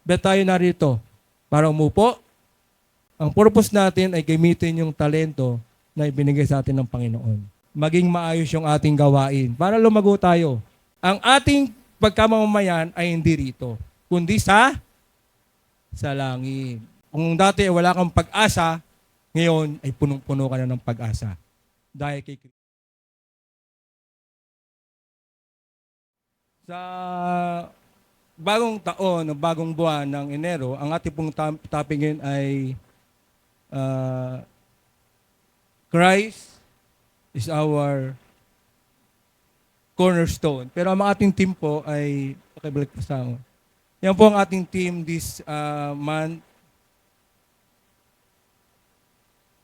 Bet tayo narito para umupo. Ang purpose natin ay gamitin yung talento na ibinigay sa atin ng Panginoon. Maging maayos yung ating gawain para lumago tayo. Ang ating pagkamamamayan ay hindi rito, kundi sa langit. Kung dati wala kang pag-asa, ngayon ay punong-puno ka na ng pag-asa. Dahil kay Kristo. Sa bagong taon o bagong buwan ng Enero, ang ating pong topic ngayon ay Christ is our cornerstone. Pero ang ating team po ay, pakibalik pa sa ako. Yan po ang ating team this month.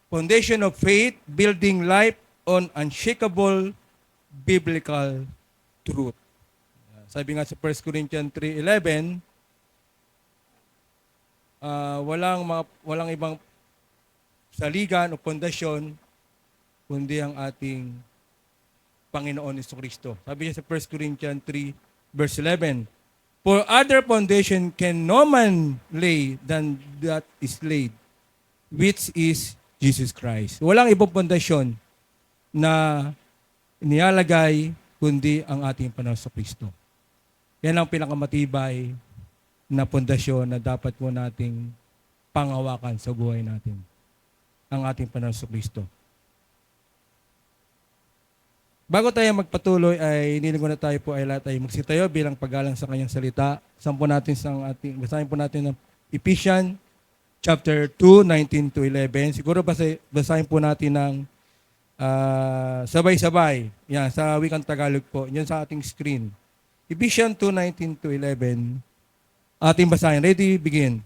Foundation of Faith, Building Life on Unshakable Biblical Truth. Sabi nga sa 1 Corinthians 3:11, walang ibang saligan o pundasyon kundi ang ating Panginoon Jesucristo. Sabi niya sa 1 Corinthians 3 verse 11, For other foundation can no man lay than that is laid, which is Jesus Christ. Walang ibang pundasyon na inialagay kundi ang ating Panginoon Jesucristo. Yan ang pinakamatibay na pundasyon na dapat po nating panghawakan sa buhay natin. Ang ating Panginoon Jesucristo. Bago tayo magpatuloy ay ninigo na tayo po ay lahat ay magsitayo bilang paggalang sa kanyang salita. Basahin po natin ng Ephesians chapter 2, 19 to 11. Siguro basahin po natin ng sabay-sabay. Yan, sa wikang Tagalog po. Yan sa ating screen. Ephesians 2, 19 to 11. Ating basahin. Ready? Begin.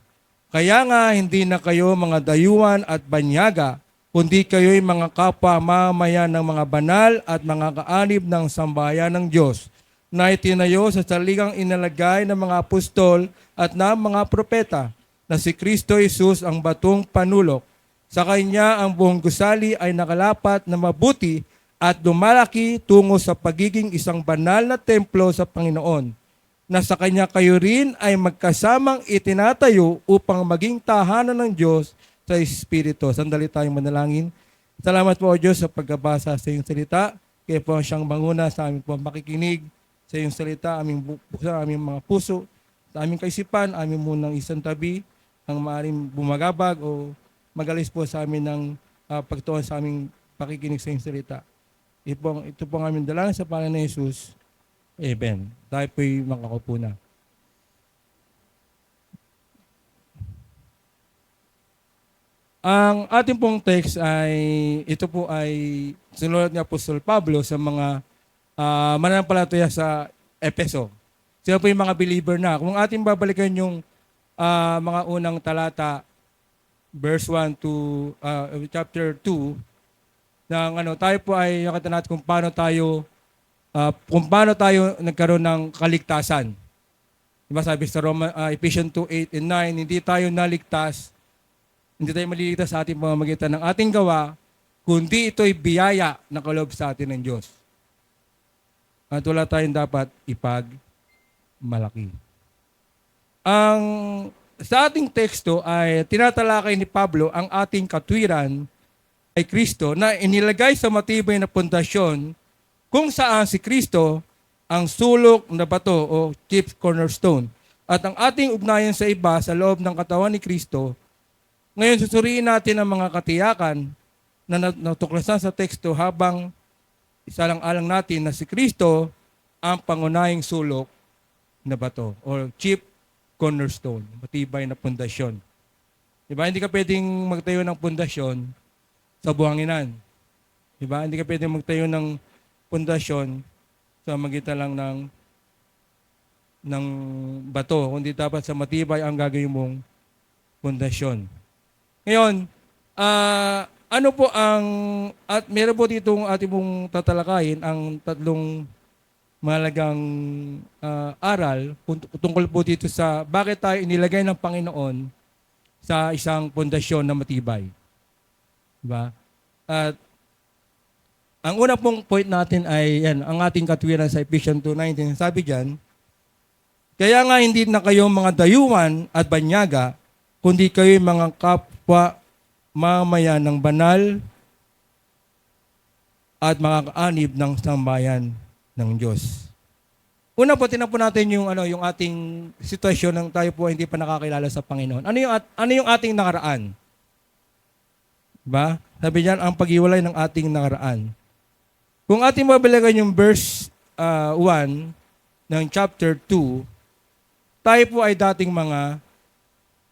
Kaya nga hindi na kayo mga dayuhan at banyaga, kundi kayo'y mga kapwa mamayan ng mga banal at mga kaanib ng sambahayan ng Diyos, na itinayo sa saligang inalagay ng mga apostol at ng mga propeta, na si Kristo Jesus ang batong panulok. Sa Kanya ang buong gusali ay nakalapat na mabuti at lumalaki tungo sa pagiging isang banal na templo sa Panginoon, na sa Kanya kayo rin ay magkasamang itinatayo upang maging tahanan ng Diyos sa Espiritu. Sandali tayong manalangin. Salamat po, O Diyos, sa pagbabasa sa iyong salita. Kaya po siyang manguna sa aming po makikinig sa iyong salita, aming mga puso, sa aming kaisipan, aming munang isang tabi, ang maaaring bumagabag o magalis po sa amin ng pagtuon sa aming pakikinig sa iyong salita. Ito po ang aming dalangin sa pangalan ni Jesus. Amen. Tayo po'y makakaupo na. Ang ating pong text ito po ay sinulat ni Apostol Pablo sa mga mananampalataya sa Efeso. Sila po yung mga believer na. Kung ating babalikan yung mga unang talata, verse 1 to chapter 2, tayo po ay nakita natin kung paano tayo nagkaroon ng kaligtasan. Diba sabi sa Ephesians 2:8 and 9, hindi tayo maliligtas sa ating pamamagitan ng ating gawa, kundi ito'y biyaya na kaloob sa atin ng Diyos. At wala tayong dapat ipagmalaki. Sa ating teksto ay tinatalakay ni Pablo ang ating katwiran ay Kristo na inilagay sa matibay na pundasyon kung saan si Kristo ang sulok na bato o chief cornerstone. At ang ating ugnayan sa iba sa loob ng katawan ni Kristo. Ngayon susuriin natin ang mga katiyakan na natuklasan sa teksto habang isalang-alang natin na si Kristo ang pangunahing sulok na bato o chief cornerstone, matibay na pundasyon. Diba? Hindi ka pwedeng magtayo ng pundasyon sa buhanginan. Diba? Hindi ka pwedeng magtayo ng pundasyon sa magitan lang ng bato, kundi dapat sa matibay ang gagawin mong pundasyon. Ngayon, at meron po ditong ating pong tatalakayin ang tatlong mahalagang aral tungkol po dito sa bakit tayo inilagay ng Panginoon sa isang pundasyon na matibay. Diba? At ang una pong point natin ay yan, ang ating katwiran sa Ephesians 2:19. Sabi diyan, Kaya nga hindi na kayo mga dayuhan at banyaga, kundi kayo mga kapwa mamaya ng banal at mga kaanib ng sambayan ng Diyos. Una po, tinan po natin yung ating sitwasyon ng tayo po hindi pa nakakilala sa Panginoon. Ano yung ating nakaraan? Diba? Sabi diyan, ang paghiwalay ng ating nakaraan. Kung ating mabalikan yung verse 1 ng chapter 2, tayo po ay dating mga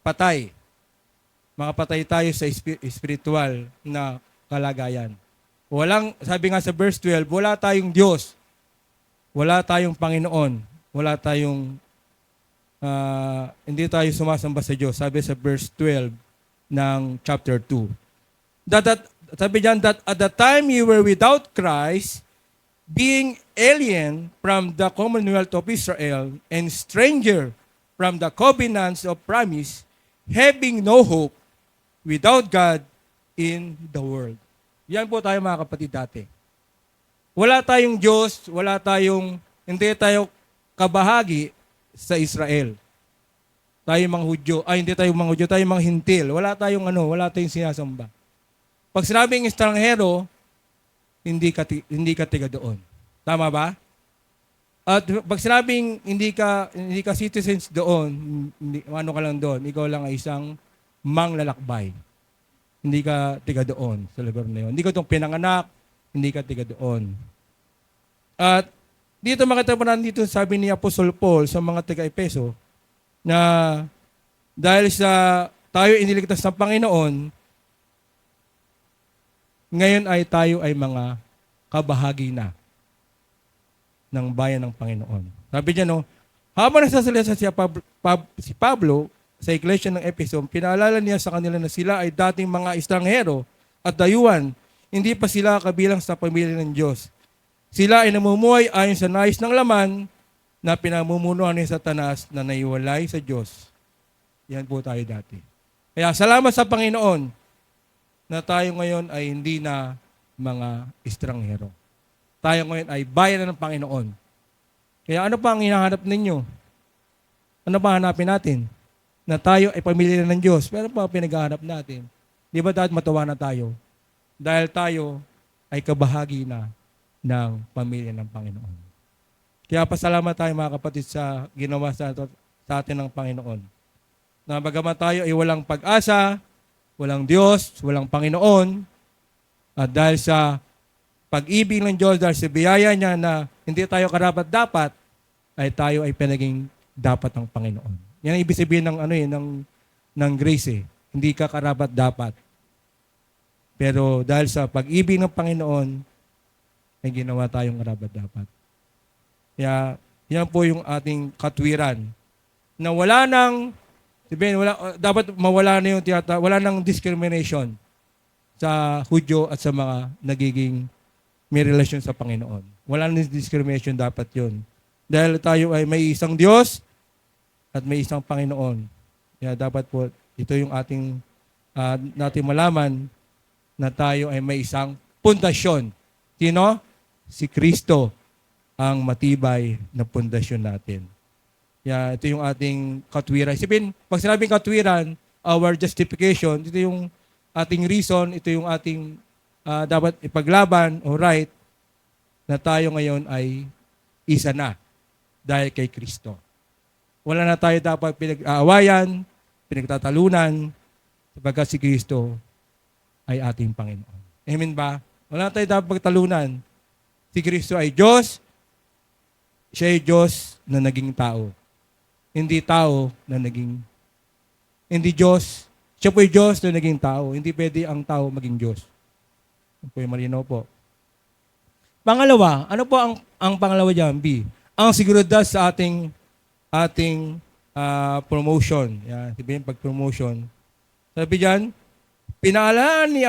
patay. Mga patay tayo sa spiritual na kalagayan. Sabi nga sa verse 12, wala tayong Diyos. Wala tayong Panginoon. Wala tayong, hindi tayo sumasamba sa Diyos. Sabi sa verse 12 ng chapter 2. Sabi diyan, that at the time you were without Christ, being alien from the commonwealth of Israel and stranger from the covenants of promise, having no hope, without God in the world. Yan po tayo mga kapatid dati. Wala tayong Diyos, hindi tayo kabahagi sa Israel. Tayo mga Hudyo, hindi tayo mga Hudyo, tayo mga Hintil. Wala tayong sinasamba. Pag sinabing estranghero, hindi ka tiga doon. Tama ba? At pag sinabing hindi ka citizens doon, ano ka lang doon, ikaw lang ay isang manglalakbay. Hindi ka tiga doon sa lugar na yun. Hindi ka itong pinanganak, hindi ka tiga doon. At dito makita mo na dito sabi ni Apostol Paul sa mga taga-Epeso na dahil sa tayo iniligtas ng Panginoon, ngayon ay tayo ay mga kabahagi na ng bayan ng Panginoon. Sabi niya, habang nagsasalita si Pablo sa iglesia ng Epheso, pinaalala niya sa kanila na sila ay dating mga estranghero at dayuhan, hindi pa sila kabilang sa pamilya ng Diyos. Sila ay namumuhay ayon sa nais ng laman na pinamumunuan ni Satanas na naiwalay sa Diyos. Yan po tayo dati. Kaya salamat sa Panginoon na tayo ngayon ay hindi na mga estranghero. Tayo ngayon ay bayan ng Panginoon. Kaya ano pa ang hinahanap ninyo? Ano pa hanapin natin? Na tayo ay pamilya ng Diyos. Pero pa pinaghahanap natin? Di ba dapat matawa na tayo? Dahil tayo ay kabahagi na ng pamilya ng Panginoon. Kaya pasalamat tayo mga kapatid sa ginawa sa atin ng Panginoon. Na bagamat tayo ay walang pag-asa, walang Diyos, walang Panginoon, at dahil sa pag-ibig ng Diyos, dahil sa biyaya niya na hindi tayo karapat-dapat, ay tayo ay pinaging dapat ng Panginoon. Yan ang ibig sabihin ng grace. Hindi ka karapat-dapat. Pero dahil sa pag-ibig ng Panginoon, ay ginawa tayong karapat-dapat. Kaya yan po yung ating katwiran. Na dapat mawala na wala nang discrimination sa Hudyo at sa mga nagiging may relasyon sa Panginoon. Wala nang discrimination dapat yun. Dahil tayo ay may isang Diyos at may isang Panginoon. Kaya dapat po, ito yung natin malaman na tayo ay may isang pundasyon. Sino? Si Kristo ang matibay na pundasyon natin. Kaya ito yung ating katwiran. Isipin, pag sinabing katwiran, our justification, ito yung ating reason, ito yung ating dapat ipaglaban o right na tayo ngayon ay isa na dahil kay Kristo. Wala na tayo dapat pinag-aawayan, pinagtatalunan, sapagkat si Kristo ay ating Panginoon. Amen ba? Wala na tayo dapat pagtalunan. Si Kristo ay Diyos, siya ay Diyos na naging tao. Hindi tao na hindi Diyos. Siya po ay Diyos na naging tao. Hindi pwede ang tao maging Diyos. Ano po yung malinaw po. Pangalawa, ano po ang pangalawa dyan, B? Ang seguridad sa ating promotion. Yan, sabihin pag-promotion. Sabi dyan, pinaalaan ni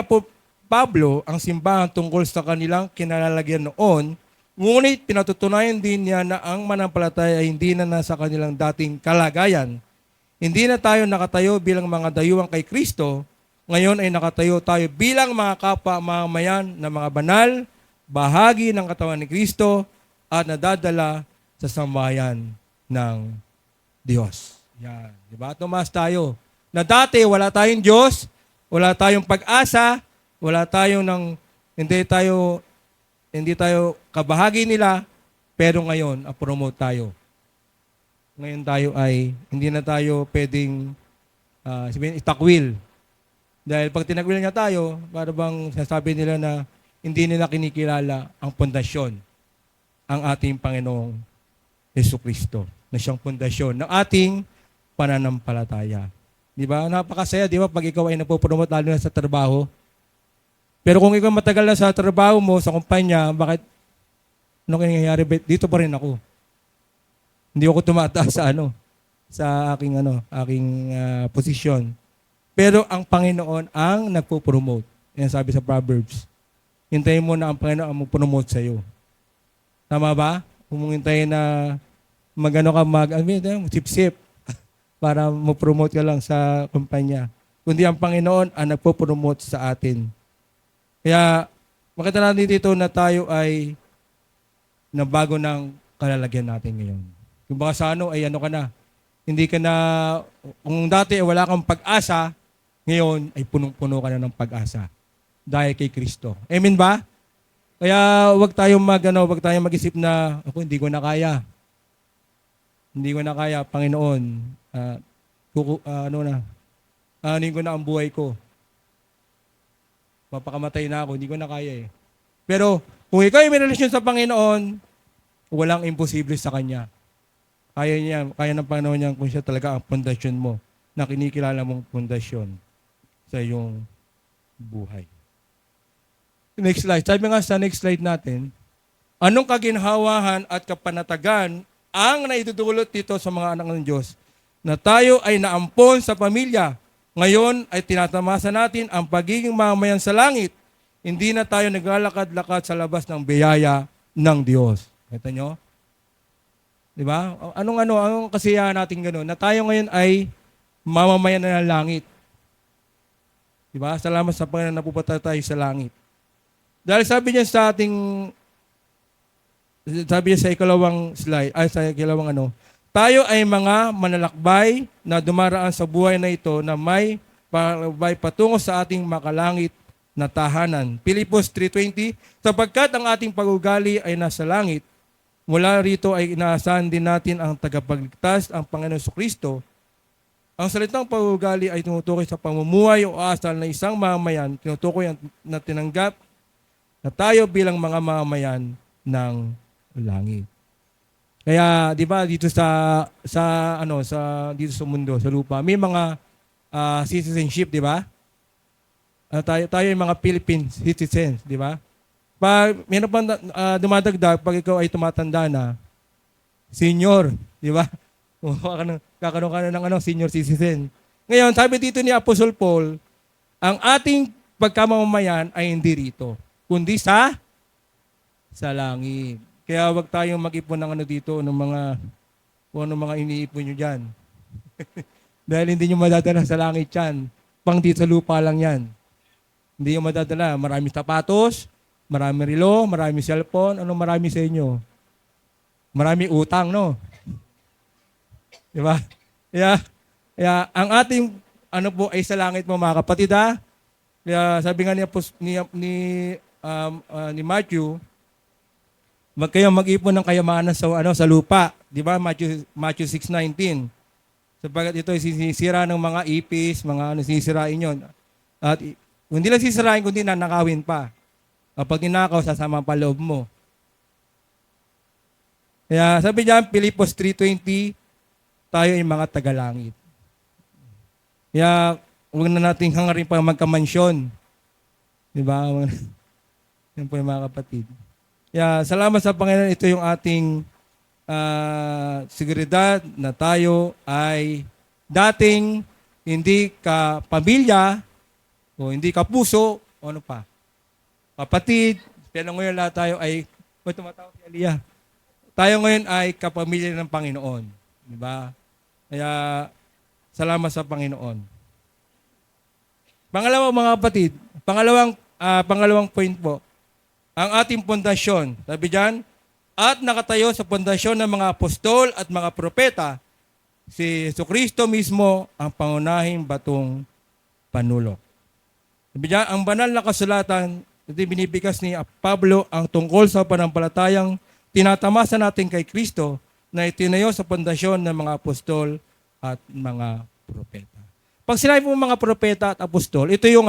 Pablo ang simbahan tungkol sa kanilang kinalalagyan noon, ngunit pinatutunayan din niya na ang manampalataya ay hindi na nasa kanilang dating kalagayan. Hindi na tayo nakatayo bilang mga dayuhan kay Kristo, ngayon ay nakatayo tayo bilang mga kapamamayan na mga banal, bahagi ng katawan ni Kristo at nadadala sa sambahayan ng Diyos. Yan. Di ba? Tumaas tayo. Na dati, wala tayong Diyos, wala tayong pag-asa, wala tayong hindi tayo kabahagi nila, pero ngayon, promote tayo. Ngayon tayo ay, hindi na tayo pwedeng, sabihin, itakwil. Dahil pag tinakwil niya tayo, para bang sasabi nila na hindi nila kinikilala ang pundasyon, ang ating Panginoong Jesucristo, na siyang pundasyon ng ating pananampalataya. Di ba? Napakasaya, di ba, pag ikaw ay napopromote lalo na sa trabaho. Pero kung ikaw matagal na sa trabaho mo, sa kumpanya, bakit, ano nangyayari? Dito pa rin ako. Hindi ako tumataas sa aking posisyon. Pero ang Panginoon ang nagpo-promote. Yan sabi sa Proverbs. Hintayin mo na ang Panginoon ang mag-promote sa iyo. Tama ba? Kung hintayin na sip-sip para mo-promote ka lang sa kumpanya. Kundi ang Panginoon ang nagpo-promote sa atin. Kaya makita natin dito na tayo ay nabago ng kalalagyan natin ngayon. Kung baka sa ay ka na. Hindi ka na, kung dati wala kang pag-asa, ngayon ay punong-puno ka na ng pag-asa. Dahil kay Kristo. Amen ba? Kaya wag tayong mag-isip na, ako hindi ko na kaya. Hindi ko na kaya, Panginoon. Anuin ko na ang buhay ko. Mapakamatay na ako, hindi ko na kaya eh. Pero kung ikaw ay may relasyon sa Panginoon, walang imposible sa Kanya. Kaya ng Panginoon niya kung siya talaga ang pundasyon mo, na kinikilala mong pundasyon sa iyong buhay. Next slide. Sabi nga sa next slide natin, anong kaginhawahan at kapanatagan ang naitutulot dito sa mga anak ng Diyos na tayo ay naampon sa pamilya. Ngayon ay tinatamasa natin ang pagiging mamamayan sa langit. Hindi na tayo naglalakad-lakad sa labas ng biyaya ng Diyos. Kita nyo? Di ba? Anong kasiyahan natin gano'n? Na tayo ngayon ay mamamayan na ng langit. Di ba? Salamat sa Panginoon na pupunta tayo sa langit. Dahil sabi niya sa ikalawang slide, tayo ay mga manlalakbay na dumaraan sa buhay na ito na may patungo sa ating makalangit na tahanan. Pilipos 3:20, sapagkat ang ating pag-ugali ay nasa langit, mula rito ay inaasahan din natin ang tagapagligtas, ang Panginoon Jesucristo. Ang salitang pag-ugali ay tinutukoy sa pamumuhay o asal na isang mamamayan, tinutukoy na tinanggap na tayo bilang mga mamamayan ng langit. Kaya, di ba, dito dito sa mundo, sa lupa, may mga citizenship, di ba? Tayo ay mga Philippine citizens, di ba? Pag meron pang dumadagdag, pag ikaw ay tumatanda na, senior, di ba? Kakaroon ka na ng senior citizen. Ngayon, sabi dito ni Apostle Paul, ang ating pagkamamayan ay hindi rito, kundi sa langit. Kaya wag tayong mag-ipon ng dito, ng mga iniipon nyo dyan. Dahil hindi nyo madadala sa langit yan. Pang dito sa lupa lang yan. Hindi nyo madadala. Maraming sapatos, maraming relo, maraming cellphone, marami sa inyo? Maraming utang, no? Di ba? Kaya ang ating ay sa langit mo, mga kapatid, ha? Kaya sabi nga ni Matthew, kayong mag-ipon ng kayamanan sa lupa. Di ba? Matthew 6:19. Sapagat ito ay sinisira ng mga ipis, sinisirain yun. At hindi lang sisirain, kundi nanakawin pa. Kapag ninakaw, sasama pa loob mo. Kaya sabi niya, Pilipos 3:20, tayo ay mga tagalangit. Kaya huwag na nating hangarin pa magkamansyon. Di ba? Yan po yung mga kapatid. Salamat sa Panginoon. Ito yung ating seguridad na tayo ay dating hindi ka pamilya o hindi ka puso o kapatid. Pero ngayon lahat tayo ay, tumatawag si Aliyah. Tayo ngayon ay kapamilya ng Panginoon. Di ba? Kaya salamat sa Panginoon. Pangalawa, mga kapatid, pangalawang point po, ang ating pundasyon, sabi diyan, at nakatayo sa pundasyon ng mga apostol at mga propeta, si Jesucristo mismo ang pangunahing batong panulok. Sabi niya, ang banal na kasulatan, ito binibigas ni Pablo ang tungkol sa panampalatayang tinatamasa natin kay Kristo na itinayo sa pundasyon ng mga apostol at mga propeta. Pag sinabi mo mga propeta at apostol, ito yung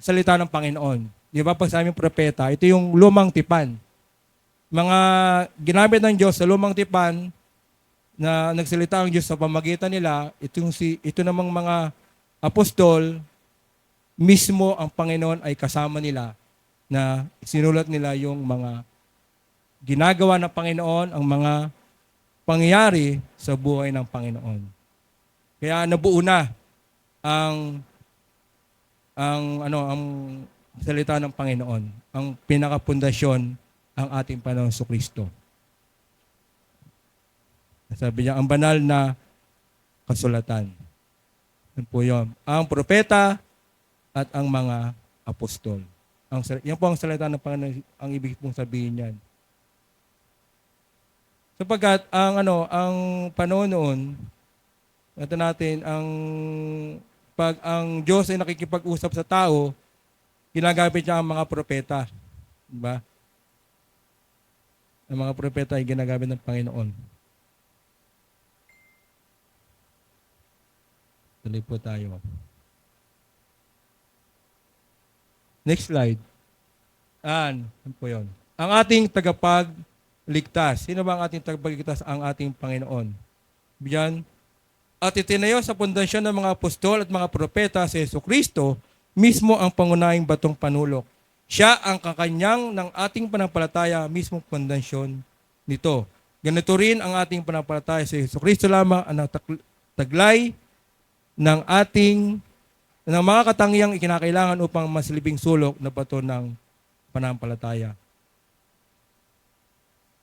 salita ng Panginoon. Di ba? Pag sabi ng propeta, ito yung lumang tipan. Mga ginamit ng Diyos sa lumang tipan na nagsalita ang Diyos sa pamagitan nila, ito namang mga apostol, mismo ang Panginoon ay kasama nila na sinulat nila yung mga ginagawa ng Panginoon, ang mga pangyayari sa buhay ng Panginoon. Kaya nabuo na ang salita ng Panginoon, ang pinakapundasyon ang ating Panginoon Kristo. Sabi niya, ang banal na kasulatan. Yan po yun. Ang propeta at ang mga apostol. Yan po ang salita ng Panginoon, ang ibig pong sabihin yan. Sapagkat ang panahon noon, ito natin, pag ang Diyos ay nakikipag-usap sa tao, ginagamit niya ang mga propeta. Diba? Ang mga propeta ay ginagamit ng Panginoon. Tuloy po tayo. Next slide. Ano po yun? Ang ating tagapagligtas. Sino ba ang ating tagapagligtas? Ang ating Panginoon. Biyan. At itinayo sa pundasyon ng mga apostol at mga propeta si Jesucristo, mismo ang pangunahing batong panulok. Siya ang kakanyang ng ating panampalataya, mismo pundasyon nito. Ganito rin ang ating panampalataya si Jesucristo lamang ang taglay ng mga katangiang ikinakailangan upang masilbing sulok na bato ng panampalataya.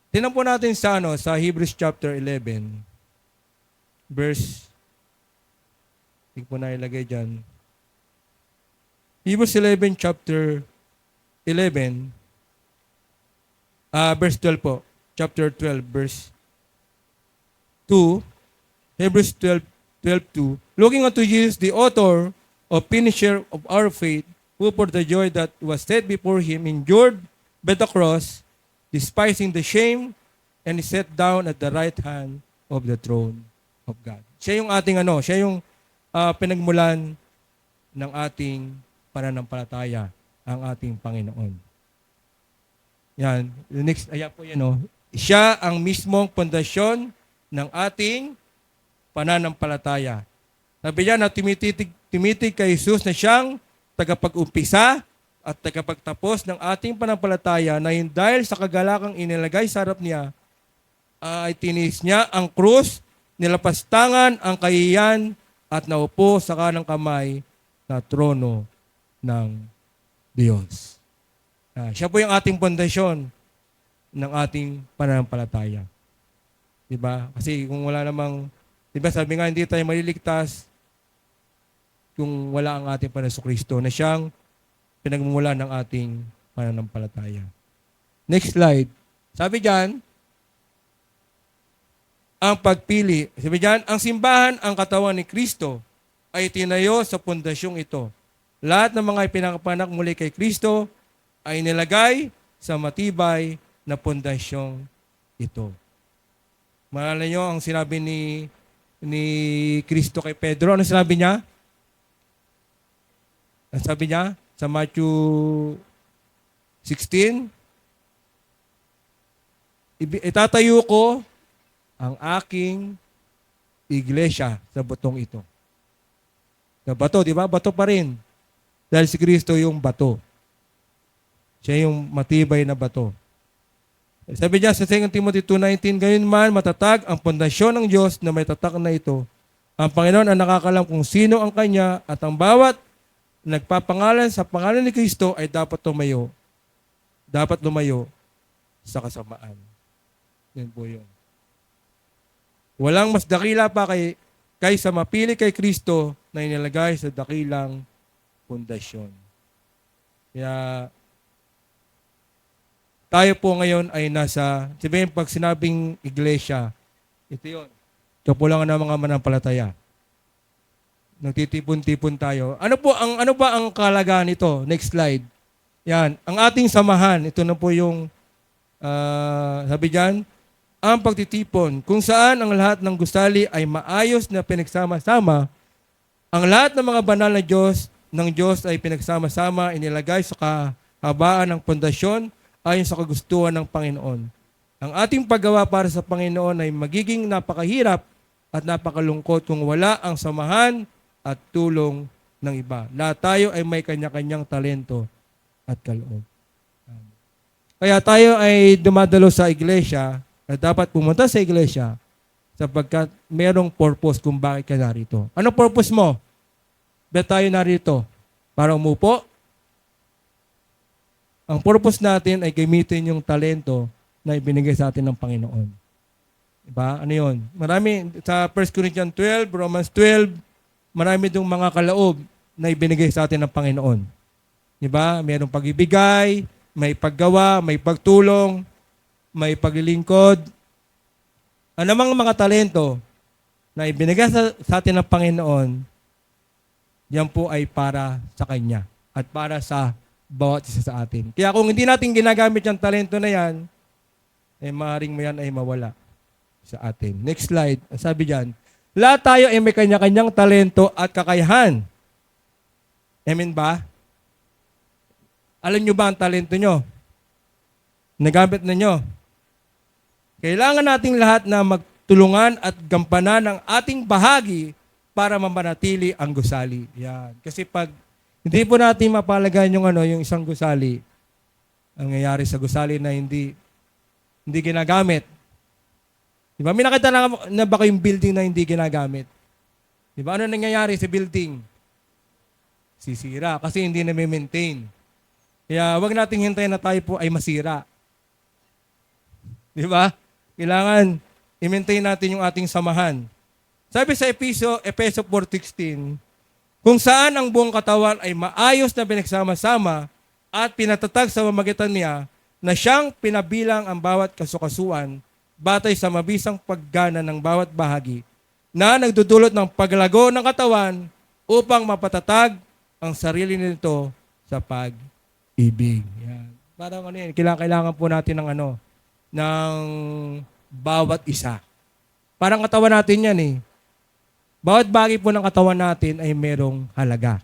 Tingnan po natin sa Hebrews chapter 11, verse, hindi po na ilagay dyan. Hebrews 11, chapter 11, verse 12 po. Chapter 12, verse 2. Hebrews 12:2. Looking unto Jesus, the author or finisher of our faith, who for the joy that was set before him endured by the cross, despising the shame, and is set down at the right hand of the throne of God. Siya yung ating siya yung pinagmulan ng ating pananampalataya, ang ating Panginoon. Yan. The next, ayan po yan. Siya ang mismong pundasyon ng ating pananampalataya. Sabi niya na tumitig kay Jesus na siyang tagapag-umpisa at tagapagtapos ng ating pananampalataya na dahil sa kagalakang inilagay sa harap niya, ay tinis niya ang krus, nilapastangan ang kahihiyan at naupo sa kanang kamay na trono ng Diyos. Siya po yung ating pundasyon ng ating pananampalataya. Diba? Kasi kung wala namang, diba sabi nga, hindi tayo maliligtas kung wala ang ating Panginoon Kristo na siyang pinagmumulan ng ating pananampalataya. Next slide. Sabi diyan, ang pagpili. Sabi diyan, ang simbahan, ang katawan ni Kristo ay tinayo sa pundasyong ito. Lahat ng mga ipinakapanak muli kay Kristo ay nilagay sa matibay na pundasyong ito. Maalala niyo ang sinabi ni Kristo kay Pedro. Ano sinabi niya? Ang sabi niya sa Matthew 16, itatayo ko ang aking iglesia sa butong ito. Sa bato, di ba? Bato pa rin. Dahil si Kristo yung bato. Siya yung matibay na bato. Sabi niya sa 2 Timothy 2:19, gayon man matatag ang pundasyon ng Diyos na may tatak na ito. Ang Panginoon ang nakakalam kung sino ang Kanya at ang bawat nagpapangalan sa pangalan ni Kristo ay dapat lumayo sa kasamaan. Yan po yun. Walang mas dakila pa kaysa mapili kay Kristo na inilagay sa dakilang pundasyon. Kaya tayo po ngayon ay sabihin pag sinabing iglesia, Ito yun. Kapulangan ng mga manampalataya. Nagtitipon-tipon tayo. Ano ba ang kalagahan nito? Next slide. Yan. Ang ating samahan, ito na po yung sabi diyan, ang pagtitipon, kung saan ang lahat ng gusali ay maayos na pinagsama-sama, ang lahat ng mga banal na ng Diyos ay pinagsama-sama, inilagay sa kahabaan ng pundasyon ayon sa kagustuhan ng Panginoon. Ang ating paggawa para sa Panginoon ay magiging napakahirap at napakalungkot kung wala ang samahan at tulong ng iba. Lahat tayo ay may kanya-kanyang talento at kaloob. Kaya tayo ay dumadalo sa iglesia at dapat pumunta sa iglesia sapagkat merong purpose kung bakit ka narito. Ano purpose mo? Ba't tayo narito? Para umupo? Ang purpose natin ay gamitin yung talento na ibinigay sa atin ng Panginoon. Diba? Ano yun? Marami, sa 1 Corinthians 12, Romans 12, marami dong mga kaloob na ibinigay sa atin ng Panginoon. Diba? Merong pag-ibigay, may paggawa, may pagtulong, may paglilingkod. Ano mga talento na ibinigay sa atin ng Panginoon, yan po ay para sa Kanya at para sa bawat isa sa atin. Kaya kung hindi natin ginagamit yung talento na yan, eh maaaring mo yan ay mawala sa atin. Next slide. Sabi diyan, lahat tayo ay may kanya-kanyang talento at kakayahan. Amen ba? Alam nyo ba ang talento nyo? Nagamit na nyo. Kailangan nating lahat na magtulungan at gampanan ang ating bahagi para mamanatili ang gusali. Yan. Kasi pag hindi po natin mapalagan yung isang gusali, ang nangyayari sa gusali na hindi ginagamit. Di ba? May nakita na ba kayong building na hindi ginagamit? Di ba? Ano nangyayari sa building? Sisira kasi hindi na maintain. Kaya wag nating hintayin na tayo po ay masira. Di ba? Kailangan i-maintain natin yung ating samahan. Sabi sa Efeso 4:16, kung saan ang buong katawan ay maayos na pinagsama-sama at pinatatag sa pamamagitan niya na siyang pinabilang ang bawat kasukasuan batay sa mabisang paggana ng bawat bahagi na nagdudulot ng paglago ng katawan upang mapatatag ang sarili nito sa pag-ibig. Yan. Parang kailangan po natin ng bawat isa. Parang katawan natin yan eh. Bawat bagay po ng katawan natin ay merong halaga.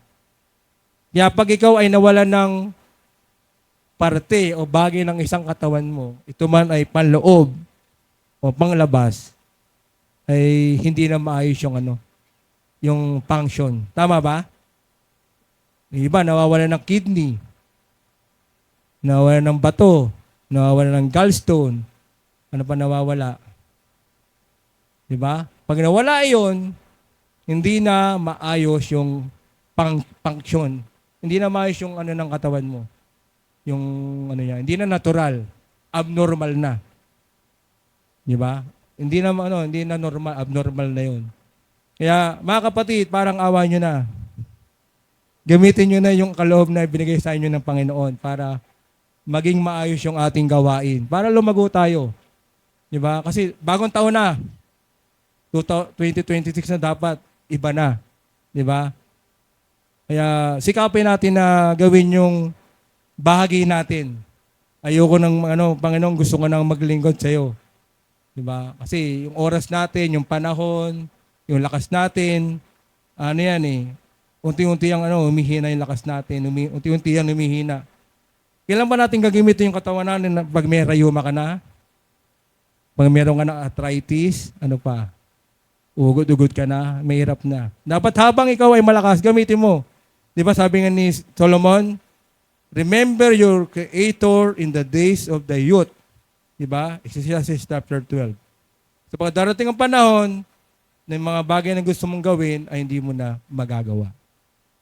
Kaya pag ikaw ay nawalan ng parte o bagay ng isang katawan mo, ito man ay panloob o panglabas, ay hindi na maayos yung function. Tama ba? Yung iba, nawawalan ng kidney, nawawalan ng bato, nawawalan ng gallstone, ano pa nawawala? Diba? Pag nawala iyon, hindi na maayos yung function. Hindi na maayos yung ng katawan mo. Yung hindi na natural, abnormal na. Di ba? Hindi na normal, abnormal na 'yon. Kaya mga kapatid, parang awa nyo na. Gamitin nyo na yung kaloob na ibinigay sa inyo ng Panginoon para maging maayos yung ating gawain. Para lumago tayo. Di ba? Kasi bagong taon na. 2026 na dapat iba na. Di ba? Kaya sikapin natin na gawin yung bahagi natin. Ayoko ng Panginoon, gusto ko nang maglingkod sa iyo. Di ba? Kasi yung oras natin, yung panahon, yung lakas natin, yan eh. Unti-unti ang humihina yung lakas natin, unti-unti ang humihina. Kailan ba natin gagamitin yung katawan natin pag may rayuma ka na? Pag meron ka ng arthritis, ugod-ugod ka na, mahirap na. Dapat habang ikaw ay malakas, gamitin mo. Di ba sabi nga ni Solomon, remember your Creator in the days of the youth. Di ba? Ecclesiastes chapter 12. So pag darating ang panahon, na mga bagay na gusto mong gawin ay hindi mo na magagawa.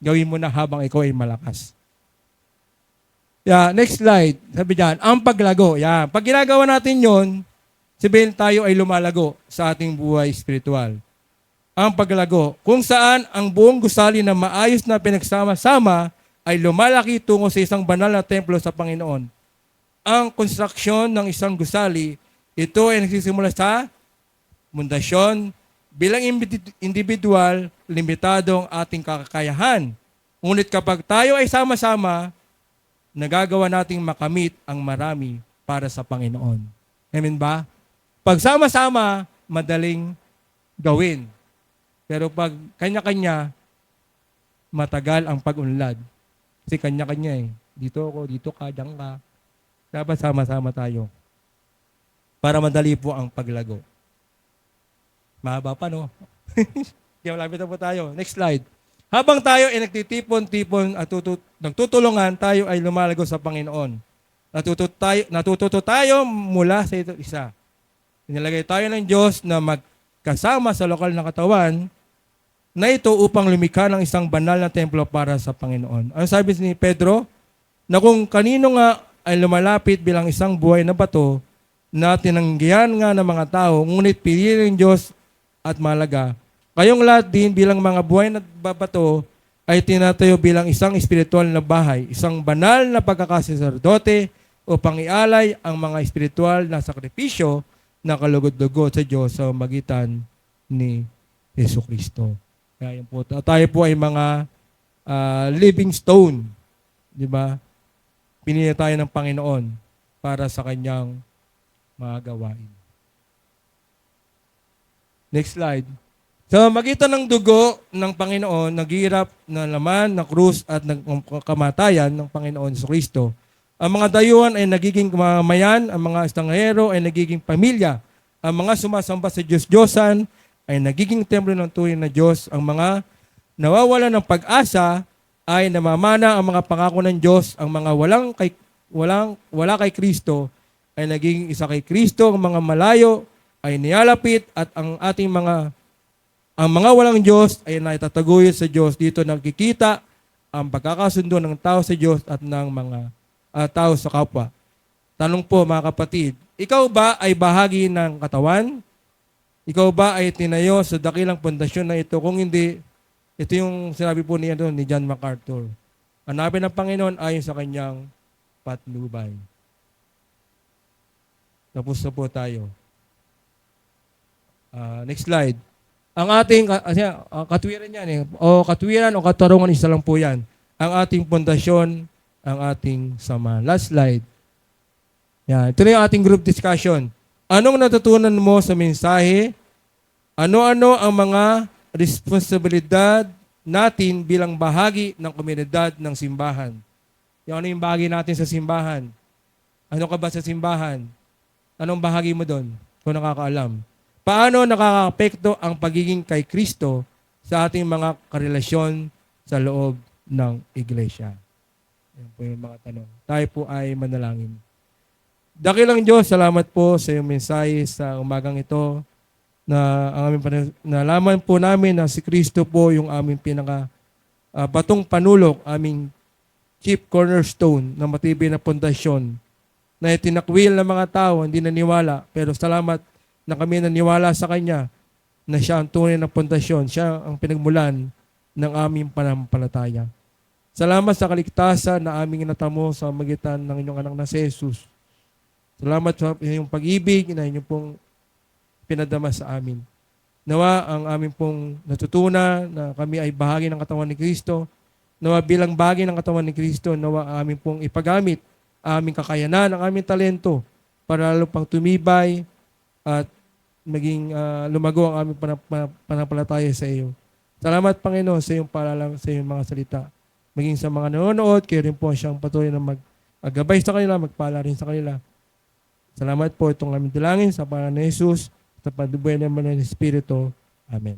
Gawin mo na habang ikaw ay malakas. Next slide. Sabi diyan, ang paglago. Pag ginagawa natin yon, sabihin tayo ay lumalago sa ating buhay spiritual. Ang paglago, kung saan ang buong gusali na maayos na pinagsama-sama ay lumalaki tungo sa isang banal na templo sa Panginoon. Ang konstruksyon ng isang gusali, ito ay nagsisimula sa Mundasyon, bilang individual, limitado ang ating kakayahan. Ngunit kapag tayo ay sama-sama, nagagawa nating makamit ang marami para sa Panginoon. Amen ba? Pag sama-sama, madaling gawin. Pero pag kanya-kanya, matagal ang pag-unlad. Kasi kanya-kanya eh. Dito ako, dito ka, diyan ka. Dapat sama-sama tayo. Para madali po ang paglago. Mahaba pa, no? Kaya malapit na po tayo. Next slide. Habang tayo ay nagtitipon-tipon at nagtutulungan, tayo ay lumalago sa Panginoon. Natututo tayo mula sa ito isa. Inilagay tayo ng Diyos na magkasama sa lokal na katawan na ito upang lumikha ng isang banal na templo para sa Panginoon. Ang sabi ni Pedro, na kung kanino nga ay lumalapit bilang isang buhay na bato na tinanggihan nga ng mga tao, ngunit pinili ng Diyos at malaga, kayong lahat din bilang mga buhay na bato ay tinatayo bilang isang espiritual na bahay, isang banal na pagkakasaserdote upang ialay ang mga espiritual na sakripisyo na kalugod-lugod sa Diyos sa magitan ni Jesucristo. Kaya yun po, tayo po ay mga living stone, di ba? Pinili tayo ng Panginoon para sa kanyang mga gawain. Next slide. Sa magitan ng dugo ng Panginoon, naghihirap na laman ng krus at ng kamatayan ng Panginoon Jesucristo, ang mga dayuhan ay nagiging mamamayan, ang mga estanghero ay nagiging pamilya, ang mga sumasamba sa Diyos-Diyosan ay nagiging templo ng tunay na Diyos, ang mga nawawala ng pag-asa ay namamana ang mga pangako ng Diyos, ang mga wala kay Kristo ay nagiging isa kay Kristo, ang mga malayo ay niyalapit at ang mga walang Diyos ay naitataguyod sa Diyos. Dito nakikita ang pagkakasundo ng tao sa Diyos at ng mga tao sa kapwa. Tanong po mga kapatid, ikaw ba ay bahagi ng katawan? Ikaw ba ay tinayo sa dakilang pundasyon na ito? Kung hindi, ito yung sinabi po ni John MacArthur. Hanapin ng Panginoon ayon sa kanyang patnubay. Tapos na po tayo. Next slide. Ang ating, katwiran yan eh. Katwiran o katarungan, isa lang po yan. Ang ating pundasyon, ang ating sama. Last slide. Yan. Ito na yung ating group discussion. Anong natutunan mo sa mensahe? Ano-ano ang mga responsibilidad natin bilang bahagi ng komunidad ng simbahan? Yung ano yung bahagi natin sa simbahan? Ano ka ba sa simbahan? Anong bahagi mo doon? Kung nakakaalam. Paano nakaka-apekto ang pagiging kay Kristo sa ating mga karelasyon sa loob ng iglesia? Yan po yung mga tanong. Tayo po ay manalangin. Dakilang Diyos, salamat po sa iyong mensahe sa umagang ito na ang aming nalaman po namin na si Kristo po yung aming batong panulok, aming chief cornerstone na matibay na pundasyon na itinakwil ng mga tao, hindi naniwala, pero salamat na kami naniwala sa Kanya na siya ang tunay na pundasyon, siya ang pinagmulan ng aming pananampalataya. Salamat sa kaligtasan na aming natamo sa magitan ng inyong anak na si Jesus. Salamat sa inyong pag-ibig na inyong pong pinadama sa amin. Nawa ang aming pong natutunan na kami ay bahagi ng katawan ni Kristo. Nawa bilang bahagi ng katawan ni Kristo, nawa aming pong ipagamit aming kakayanan, ang aming talento para lalo pang tumibay at maging lumago ang aming panampalataya sa iyo. Salamat Panginoon sa iyong palalang, sa iyong mga salita. Maging sa mga nanonood, kayo rin po siyang patuloy na mag-agabay sa kanila, magpala rin sa kanila. Salamat po itong aming dalangin sa pangalan ni Jesus, sa pagdubuhay naman ng Espiritu. Amen.